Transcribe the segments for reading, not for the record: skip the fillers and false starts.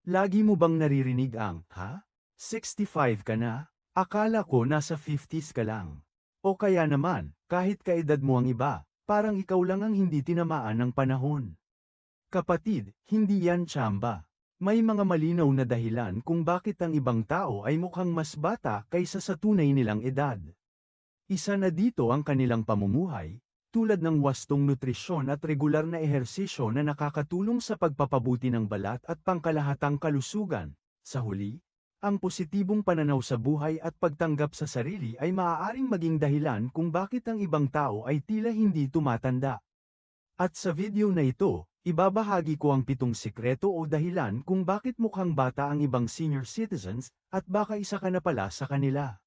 Lagi mo bang naririnig ang, ha? 65 ka na? Akala ko nasa 50s ka lang. O kaya naman, kahit kaedad mo ang iba, parang ikaw lang ang hindi tinamaan ng panahon. Kapatid, hindi yan tsamba. May mga malinaw na dahilan kung bakit ang ibang tao ay mukhang mas bata kaysa sa tunay nilang edad. Isa na dito ang kanilang pamumuhay, tulad ng wastong nutrisyon at regular na ehersisyo na nakakatulong sa pagpapabuti ng balat at pangkalahatang kalusugan. Sa huli, ang positibong pananaw sa buhay at pagtanggap sa sarili ay maaaring maging dahilan kung bakit ang ibang tao ay tila hindi tumatanda. At sa video na ito, ibabahagi ko ang 7 sikreto o dahilan kung bakit mukhang bata ang ibang senior citizens at baka isa ka na pala sa kanila.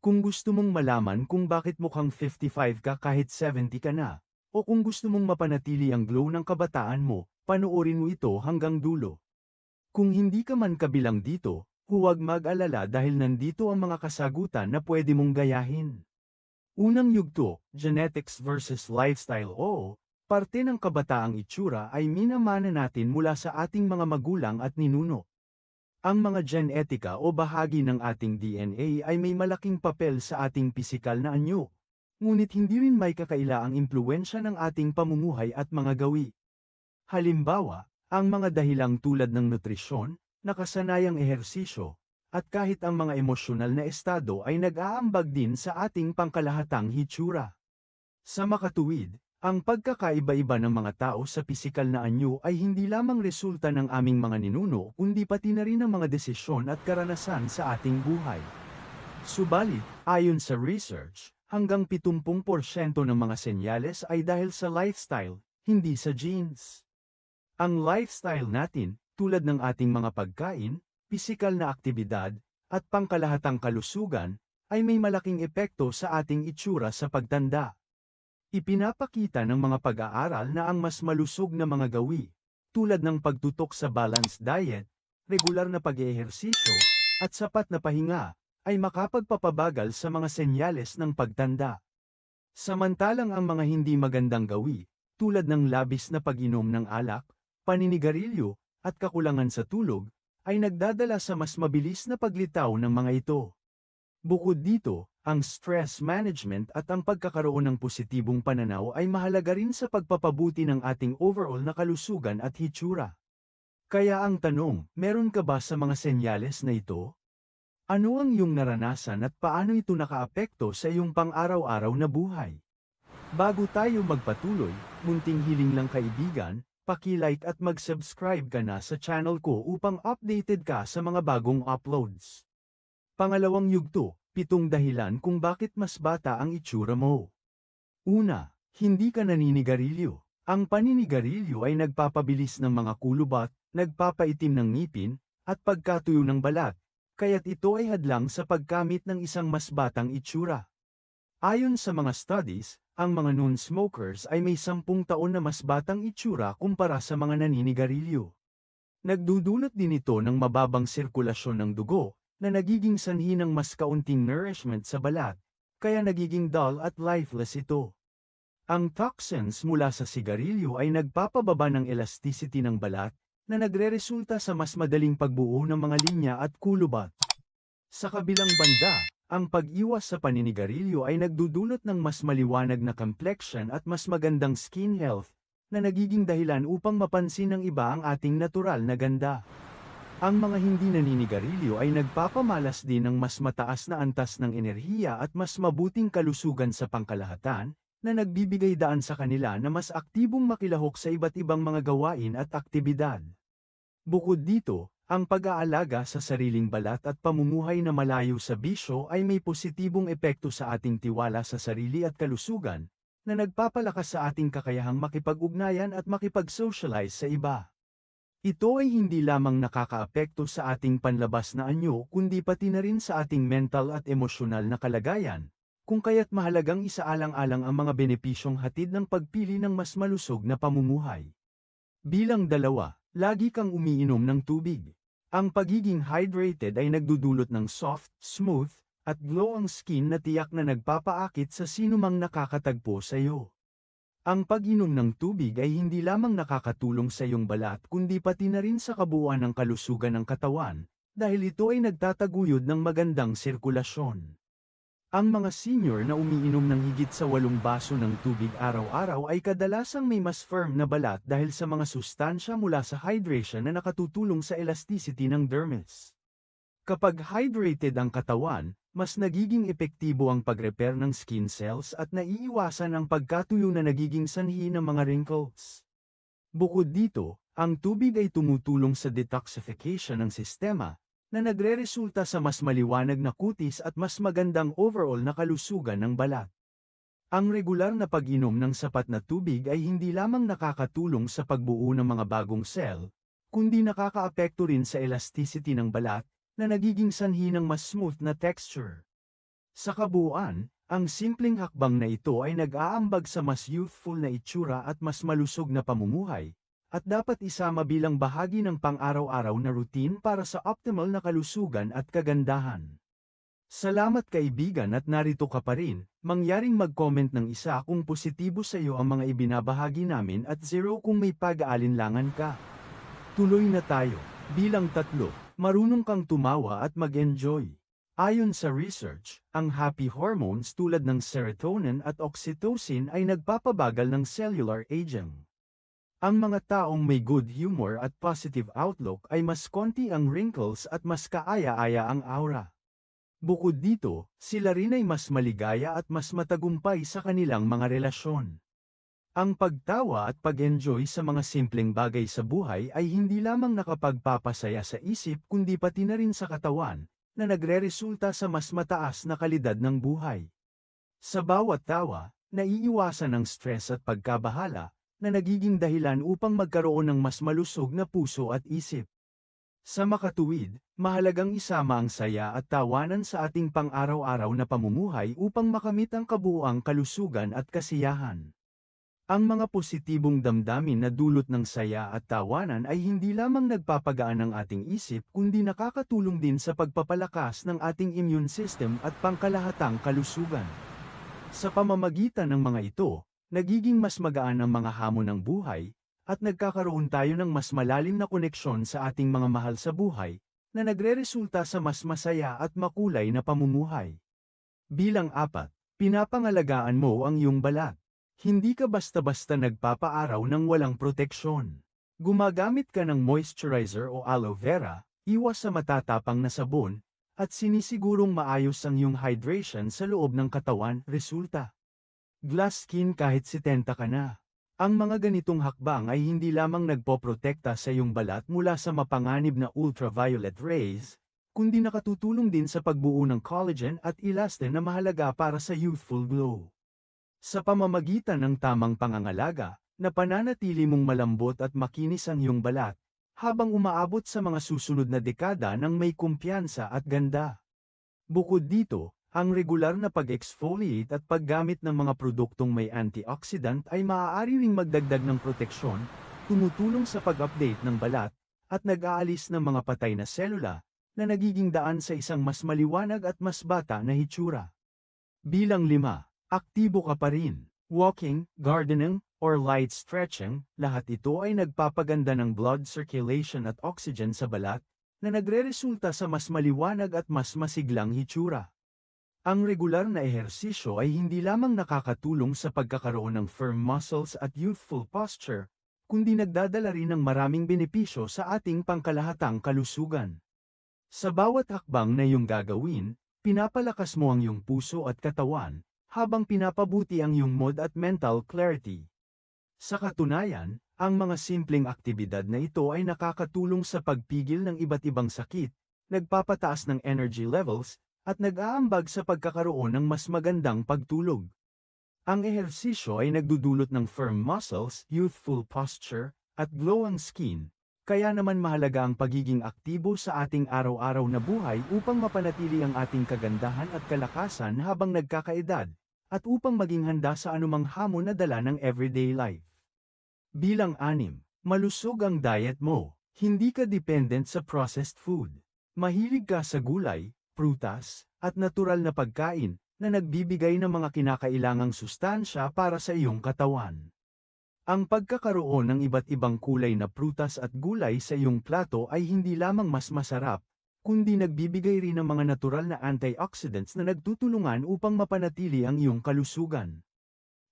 Kung gusto mong malaman kung bakit mukhang 55 ka kahit 70 ka na, o kung gusto mong mapanatili ang glow ng kabataan mo, panoorin mo ito hanggang dulo. Kung hindi ka man kabilang dito, huwag mag-alala dahil nandito ang mga kasagutan na pwede mong gayahin. Unang yugto, genetics versus lifestyle. Oo, parte ng kabataang itsura ay minamana natin mula sa ating mga magulang at ninuno. Ang mga genetika o bahagi ng ating DNA ay may malaking papel sa ating pisikal na anyo. Ngunit hindi rin may kakaila ang impluwensya ng ating pamumuhay at mga gawi. Halimbawa, ang mga dahilang tulad ng nutrisyon, nakasanayang ehersisyo, at kahit ang mga emosyonal na estado ay nag-aambag din sa ating pangkalahatang hitsura. Sa makatuwid, ang pagkakaiba-iba ng mga tao sa pisikal na anyo ay hindi lamang resulta ng aming mga ninuno kundi pati na rin ang mga desisyon at karanasan sa ating buhay. Subalit, ayon sa research, hanggang 70% ng mga senyales ay dahil sa lifestyle, hindi sa genes. Ang lifestyle natin, tulad ng ating mga pagkain, pisikal na aktibidad, at pangkalahatang kalusugan, ay may malaking epekto sa ating itsura sa pagtanda. Ipinapakita ng mga pag-aaral na ang mas malusog na mga gawi, tulad ng pagtutok sa balanced diet, regular na pag-eehersisyo, at sapat na pahinga, ay makapagpapabagal sa mga senyales ng pagtanda. Samantalang ang mga hindi magandang gawi, tulad ng labis na pag-inom ng alak, paninigarilyo, at kakulangan sa tulog, ay nagdadala sa mas mabilis na paglitaw ng mga ito. Bukod dito, ang stress management at ang pagkakaroon ng positibong pananaw ay mahalaga rin sa pagpapabuti ng ating overall na kalusugan at hitsura. Kaya ang tanong, meron ka ba sa mga senyales na ito? Ano ang iyong naranasan at paano ito nakaapekto sa iyong pang-araw-araw na buhay? Bago tayo magpatuloy, munting hiling lang kaibigan, paki-like at mag-subscribe ka na sa channel ko upang updated ka sa mga bagong uploads. Pangalawang yugto, 7 dahilan kung bakit mas bata ang itsura mo. Una, hindi ka naninigarilyo. Ang paninigarilyo ay nagpapabilis ng mga kulubat, nagpapaitim ng ngipin, at pagkatuyo ng balat, kaya't ito ay hadlang sa pagkamit ng isang mas batang itsura. Ayon sa mga studies, ang mga non-smokers ay may 10 taon na mas batang itsura kumpara sa mga naninigarilyo. Nagdudulot din ito ng mababang sirkulasyon ng dugo, na nagiging sanhi ng mas kaunting nourishment sa balat, kaya nagiging dull at lifeless ito. Ang toxins mula sa sigarilyo ay nagpapababa ng elasticity ng balat, na nagreresulta sa mas madaling pagbuo ng mga linya at kulubat. Sa kabilang banda, ang pag-iwas sa paninigarilyo ay nagdudulot ng mas maliwanag na complexion at mas magandang skin health, na nagiging dahilan upang mapansin ng iba ang ating natural na ganda. Ang mga hindi naninigarilyo ay nagpapamalas din ng mas mataas na antas ng enerhiya at mas mabuting kalusugan sa pangkalahatan, na nagbibigay daan sa kanila na mas aktibong makilahok sa iba't ibang mga gawain at aktibidad. Bukod dito, ang pag-aalaga sa sariling balat at pamumuhay na malayo sa bisyo ay may positibong epekto sa ating tiwala sa sarili at kalusugan, na nagpapalakas sa ating kakayahang makipag-ugnayan at makipag-socialize sa iba. Ito ay hindi lamang nakakaapekto sa ating panlabas na anyo kundi pati na rin sa ating mental at emosyonal na kalagayan, kung kaya't mahalagang isaalang-alang ang mga benepisyong hatid ng pagpili ng mas malusog na pamumuhay. Bilang 2, lagi kang umiinom ng tubig. Ang pagiging hydrated ay nagdudulot ng soft, smooth, at glow ang skin na tiyak na nagpapaakit sa sinumang nakakatagpo sa iyo. Ang pag-inom ng tubig ay hindi lamang nakakatulong sa iyong balat kundi pati na rin sa kabuuan ng kalusugan ng katawan, dahil ito ay nagtataguyod ng magandang sirkulasyon. Ang mga senior na umiinom ng higit sa 8 baso ng tubig araw-araw ay kadalasang may mas firm na balat dahil sa mga sustansya mula sa hydration na nakatutulong sa elasticity ng dermis. Kapag hydrated ang katawan, mas nagiging epektibo ang pag-repair ng skin cells at naiiwasan ang pagkatuyo na nagiging sanhi ng mga wrinkles. Bukod dito, ang tubig ay tumutulong sa detoxification ng sistema, na nagreresulta sa mas maliwanag na kutis at mas magandang overall na kalusugan ng balat. Ang regular na pag-inom ng sapat na tubig ay hindi lamang nakakatulong sa pagbuo ng mga bagong cell, kundi nakakaapekto rin sa elasticity ng balat, na nagiging sanhi ng mas smooth na texture. Sa kabuuan, ang simpleng hakbang na ito ay nag-aambag sa mas youthful na itsura at mas malusog na pamumuhay, at dapat isama bilang bahagi ng pang-araw-araw na routine para sa optimal na kalusugan at kagandahan. Salamat kaibigan at narito ka pa rin, mangyaring mag-comment ng isa kung positibo sa iyo ang mga ibinabahagi namin at 0 kung may pag-aalinlangan ka. Tuloy na tayo. Bilang 3, marunong kang tumawa at mag-enjoy. Ayon sa research, ang happy hormones tulad ng serotonin at oxytocin ay nagpapabagal ng cellular aging. Ang mga taong may good humor at positive outlook ay mas konti ang wrinkles at mas kaaya-aya ang aura. Bukod dito, sila rin ay mas maligaya at mas matagumpay sa kanilang mga relasyon. Ang pagtawa at pag-enjoy sa mga simpleng bagay sa buhay ay hindi lamang nakapagpapasaya sa isip kundi pati na rin sa katawan, na nagreresulta sa mas mataas na kalidad ng buhay. Sa bawat tawa, naiiwasan ang stress at pagkabahala, na nagiging dahilan upang magkaroon ng mas malusog na puso at isip. Sa makatuwid, mahalagang isama ang saya at tawanan sa ating pang-araw-araw na pamumuhay upang makamit ang kabuuang kalusugan at kasiyahan. Ang mga positibong damdamin na dulot ng saya at tawanan ay hindi lamang nagpapagaan ng ating isip kundi nakakatulong din sa pagpapalakas ng ating immune system at pangkalahatang kalusugan. Sa pamamagitan ng mga ito, nagiging mas magaan ang mga hamon ng buhay, at nagkakaroon tayo ng mas malalim na koneksyon sa ating mga mahal sa buhay, na nagreresulta sa mas masaya at makulay na pamumuhay. Bilang 4, pinapangalagaan mo ang iyong balat. Hindi ka basta-basta nagpapaaraw ng walang proteksyon. Gumagamit ka ng moisturizer o aloe vera, iwas sa matatapang na sabon, at sinisigurong maayos ang iyong hydration sa loob ng katawan. Resulta: glass skin kahit 70 ka na. Ang mga ganitong hakbang ay hindi lamang nagpoprotekta sa iyong balat mula sa mapanganib na ultraviolet rays, kundi nakatutulong din sa pagbuo ng collagen at elastin na mahalaga para sa youthful glow. Sa pamamagitan ng tamang pangangalaga, napananatili mong malambot at makinis ang iyong balat, habang umaabot sa mga susunod na dekada ng may kumpiyansa at ganda. Bukod dito, ang regular na pag-exfoliate at paggamit ng mga produktong may antioxidant ay maaari ring magdagdag ng proteksyon, tumutulong sa pag-update ng balat, at nag-aalis ng mga patay na selula, na nagiging daan sa isang mas maliwanag at mas bata na hitsura. Bilang 5, aktibo ka pa rin. Walking, gardening, or light stretching, lahat ito ay nagpapaganda ng blood circulation at oxygen sa balat, na nagreresulta sa mas maliwanag at mas masiglang hitsura. Ang regular na ehersisyo ay hindi lamang nakakatulong sa pagkakaroon ng firm muscles at youthful posture, kundi nagdadala rin ng maraming benepisyo sa ating pangkalahatang kalusugan. Sa bawat hakbang na iyong gagawin, pinapalakas mo ang iyong puso at katawan, habang pinapabuti ang iyong mood at mental clarity. Sa katunayan, ang mga simpleng aktibidad na ito ay nakakatulong sa pagpigil ng iba't ibang sakit, nagpapataas ng energy levels, at nag-aambag sa pagkakaroon ng mas magandang pagtulog. Ang ehersisyo ay nagdudulot ng firm muscles, youthful posture, at glowing skin, kaya naman mahalaga ang pagiging aktibo sa ating araw-araw na buhay upang mapanatili ang ating kagandahan at kalakasan habang nagkakaedad, at upang maging handa sa anumang hamon na dala ng everyday life. Bilang 6, malusog ang diet mo. Hindi ka dependent sa processed food. Mahilig ka sa gulay, prutas, at natural na pagkain, na nagbibigay ng mga kinakailangang sustansya para sa iyong katawan. Ang pagkakaroon ng iba't ibang kulay na prutas at gulay sa iyong plato ay hindi lamang mas masarap, kundi nagbibigay rin ng mga natural na antioxidants na nagtutulungan upang mapanatili ang iyong kalusugan.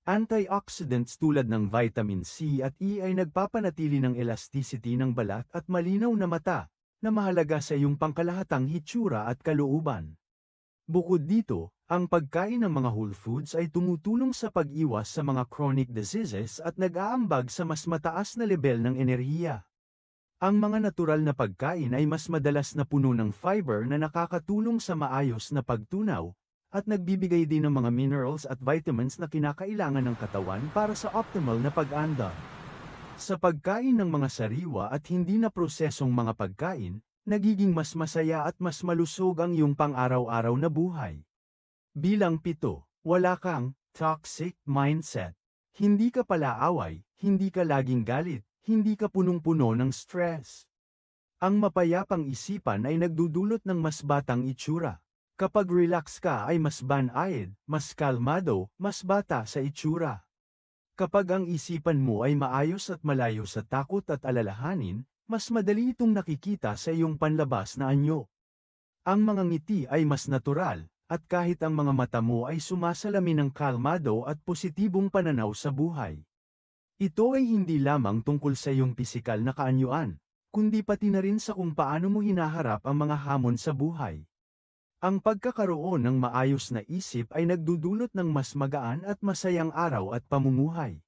Antioxidants tulad ng vitamin C at E ay nagpapanatili ng elasticity ng balat at malinaw na mata, na mahalaga sa iyong pangkalahatang hitsura at kalooban. Bukod dito, ang pagkain ng mga whole foods ay tumutulong sa pag-iwas sa mga chronic diseases at nag-aambag sa mas mataas na lebel ng enerhiya. Ang mga natural na pagkain ay mas madalas na puno ng fiber na nakakatulong sa maayos na pagtunaw, at nagbibigay din ng mga minerals at vitamins na kinakailangan ng katawan para sa optimal na pag-anda. Sa pagkain ng mga sariwa at hindi na prosesong mga pagkain, nagiging mas masaya at mas malusog ang iyong pang-araw-araw na buhay. Bilang 7, wala kang toxic mindset. Hindi ka palaaway, hindi ka laging galit, hindi ka punong-puno ng stress. Ang mapayapang isipan ay nagdudulot ng mas batang itsura. Kapag relax ka ay mas banayad, mas kalmado, mas bata sa itsura. Kapag ang isipan mo ay maayos at malayo sa takot at alalahanin, mas madali itong nakikita sa iyong panlabas na anyo. Ang mga ngiti ay mas natural, at kahit ang mga mata mo ay sumasalamin ng kalmado at positibong pananaw sa buhay. Ito ay hindi lamang tungkol sa iyong pisikal na kaanyuan, kundi pati na rin sa kung paano mo hinaharap ang mga hamon sa buhay. Ang pagkakaroon ng maayos na isip ay nagdudulot ng mas magaan at masayang araw at pamumuhay.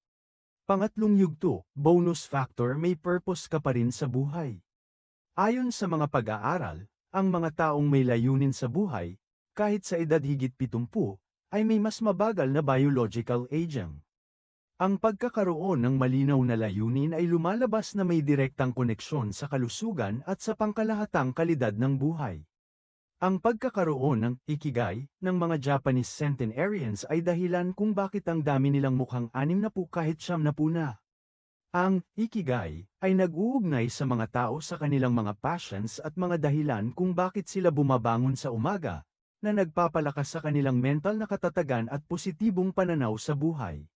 Pangatlong yugto, bonus factor, may purpose ka pa rin sa buhay. Ayon sa mga pag-aaral, ang mga taong may layunin sa buhay, kahit sa edad higit 70, ay may mas mabagal na biological aging. Ang pagkakaroon ng malinaw na layunin ay lumalabas na may direktang koneksyon sa kalusugan at sa pangkalahatang kalidad ng buhay. Ang pagkakaroon ng ikigai ng mga Japanese centenarians ay dahilan kung bakit ang dami nilang mukhang 60 kahit 70 na. Ang ikigai ay nag-uugnay sa mga tao sa kanilang mga passions at mga dahilan kung bakit sila bumabangon sa umaga, na nagpapalakas sa kanilang mental na katatagan at positibong pananaw sa buhay.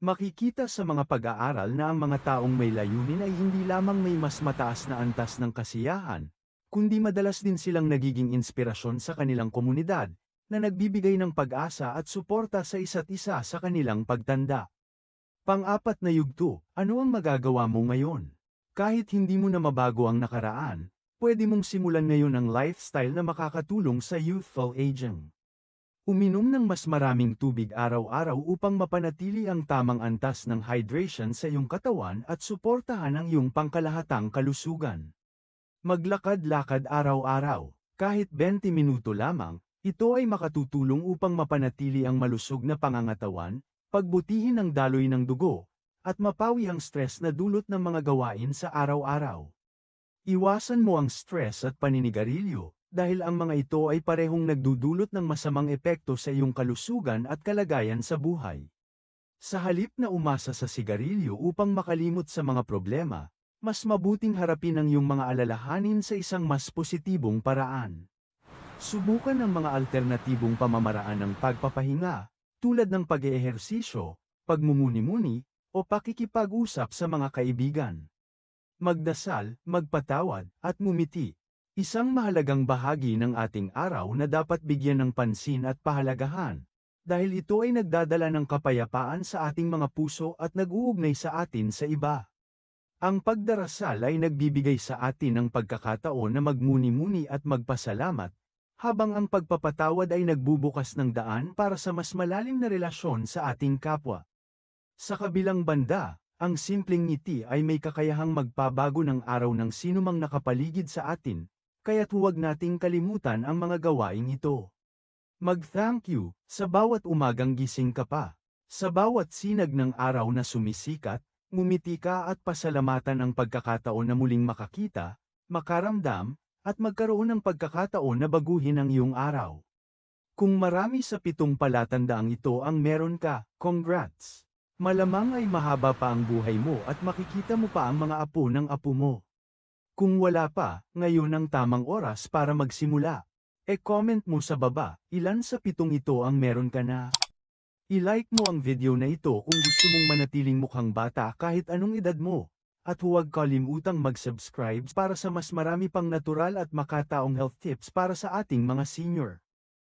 Makikita sa mga pag-aaral na ang mga taong may layunin ay hindi lamang may mas mataas na antas ng kasiyahan, kundi madalas din silang nagiging inspirasyon sa kanilang komunidad, na nagbibigay ng pag-asa at suporta sa isa't isa sa kanilang pagtanda. Pang-apat na yugto, ano ang magagawa mo ngayon? Kahit hindi mo na mabago ang nakaraan, pwede mong simulan ngayon ang lifestyle na makakatulong sa youthful aging. Uminom ng mas maraming tubig araw-araw upang mapanatili ang tamang antas ng hydration sa iyong katawan at suportahan ang iyong pangkalahatang kalusugan. Maglakad-lakad araw-araw, kahit 20 minuto lamang, ito ay makatutulong upang mapanatili ang malusog na pangangatawan, pagbutihin ang daloy ng dugo, at mapawi ang stress na dulot ng mga gawain sa araw-araw. Iwasan mo ang stress at paninigarilyo, dahil ang mga ito ay parehong nagdudulot ng masamang epekto sa iyong kalusugan at kalagayan sa buhay. Sa halip na umasa sa sigarilyo upang makalimot sa mga problema, mas mabuting harapin ang iyong mga alalahanin sa isang mas positibong paraan. Subukan ang mga alternatibong pamamaraan ng pagpapahinga, tulad ng pag-eehersisyo, pagmumuni-muni, o pakikipag-usap sa mga kaibigan. Magdasal, magpatawad, at ngumiti. Isang mahalagang bahagi ng ating araw na dapat bigyan ng pansin at pahalagahan, dahil ito ay nagdadala ng kapayapaan sa ating mga puso at nag-uugnay sa atin sa iba. Ang pagdarasal ay nagbibigay sa atin ng pagkakataon na magmuni-muni at magpasalamat, habang ang pagpapatawad ay nagbubukas ng daan para sa mas malalim na relasyon sa ating kapwa. Sa kabilang banda, ang simpleng ngiti ay may kakayahang magpabago ng araw ng sinumang nakapaligid sa atin, kaya't huwag nating kalimutan ang mga gawaing ito. Mag-thank you sa bawat umagang gising ka pa. Sa bawat sinag ng araw na sumisikat, ngumiti ka at pasalamatan ang pagkakataon na muling makakita, makaramdam, at magkaroon ng pagkakataon na baguhin ang iyong araw. Kung marami sa 7 palatandaang ito ang meron ka, congrats! Malamang ay mahaba pa ang buhay mo at makikita mo pa ang mga apo ng apo mo. Kung wala pa, ngayon ang tamang oras para magsimula. E-comment mo sa baba, ilan sa 7 ito ang meron ka na? I-like mo ang video na ito kung gusto mong manatiling mukhang bata kahit anong edad mo. At huwag kalimutang mag-subscribe para sa mas marami pang natural at makataong health tips para sa ating mga senior.